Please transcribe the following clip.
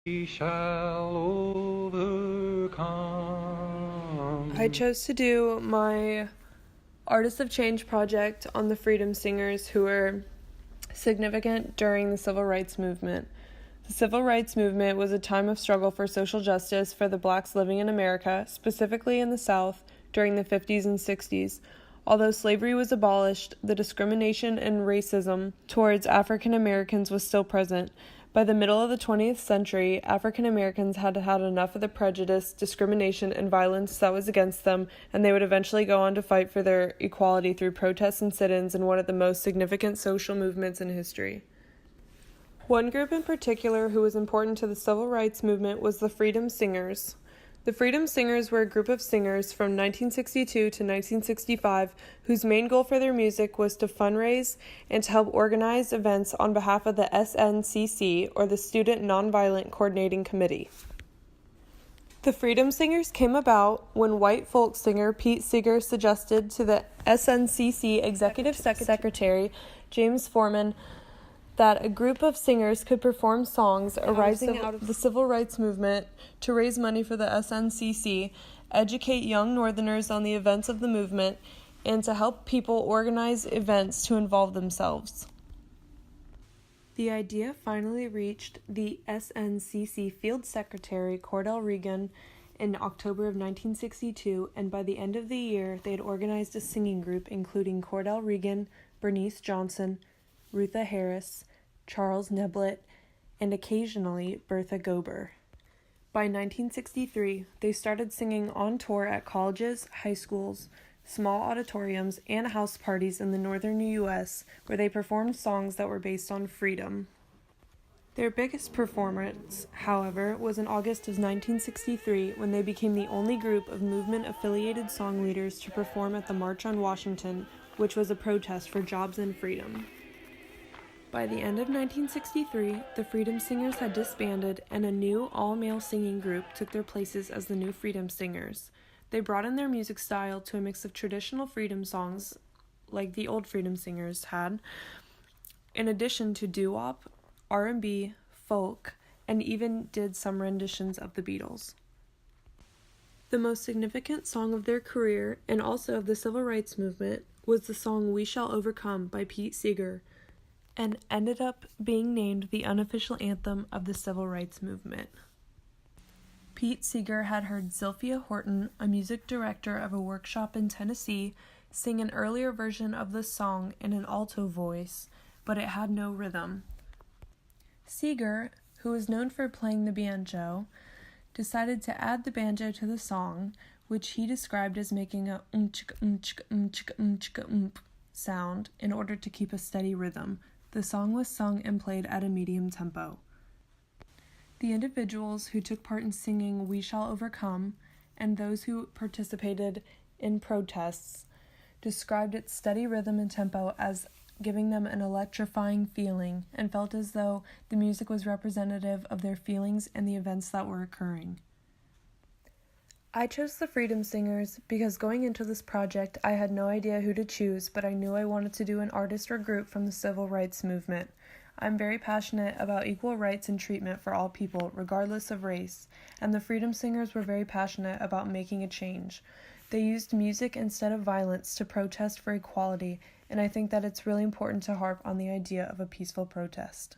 We shall overcome. I chose to do my Artists of Change project on the freedom singers who were significant during the Civil Rights Movement. The Civil Rights Movement was a time of struggle for social justice for the blacks living in America, specifically in the South, during the 50s and 60s. Although slavery was abolished, the discrimination and racism towards African Americans was still present. By the middle of the 20th century, African Americans had had enough of the prejudice, discrimination, and violence that was against them, and they would eventually go on to fight for their equality through protests and sit-ins in one of the most significant social movements in history. One group in particular who was important to the Civil Rights Movement was the Freedom Singers. The Freedom Singers were a group of singers from 1962 to 1965 whose main goal for their music was to fundraise and to help organize events on behalf of the SNCC, or the Student Nonviolent Coordinating Committee. The Freedom Singers came about when white folk singer Pete Seeger suggested to the SNCC Executive Secretary James Forman that a group of singers could perform songs arising out of the Civil Rights Movement to raise money for the SNCC, educate young Northerners on the events of the movement, and to help people organize events to involve themselves. The idea finally reached the SNCC Field Secretary Cordell Regan in October of 1962, and by the end of the year, they had organized a singing group including Cordell Regan, Bernice Johnson, Rutha Harris, Charles Neblett, and occasionally Bertha Gober. By 1963, they started singing on tour at colleges, high schools, small auditoriums, and house parties in the northern U.S., where they performed songs that were based on freedom. Their biggest performance, however, was in August of 1963 when they became the only group of movement-affiliated song leaders to perform at the March on Washington, which was a protest for jobs and freedom. By the end of 1963, the Freedom Singers had disbanded and a new all-male singing group took their places as the new Freedom Singers. They brought in their music style to a mix of traditional freedom songs, like the old Freedom Singers had, in addition to doo-wop, R&B, folk, and even did some renditions of the Beatles. The most significant song of their career, and also of the Civil Rights Movement, was the song We Shall Overcome by Pete Seeger, and ended up being named the unofficial anthem of the Civil Rights Movement. Pete Seeger had heard Zilphia Horton, a music director of a workshop in Tennessee, sing an earlier version of the song in an alto voice, but it had no rhythm. Seeger, who was known for playing the banjo, decided to add the banjo to the song, which he described as making a sound in order to keep a steady rhythm. The song was sung and played at a medium tempo. The individuals who took part in singing We Shall Overcome and those who participated in protests described its steady rhythm and tempo as giving them an electrifying feeling and felt as though the music was representative of their feelings and the events that were occurring. I chose the Freedom Singers because going into this project I had no idea who to choose, but I knew I wanted to do an artist or group from the Civil Rights Movement. I'm very passionate about equal rights and treatment for all people, regardless of race, and the Freedom Singers were very passionate about making a change. They used music instead of violence to protest for equality, and I think that it's really important to harp on the idea of a peaceful protest.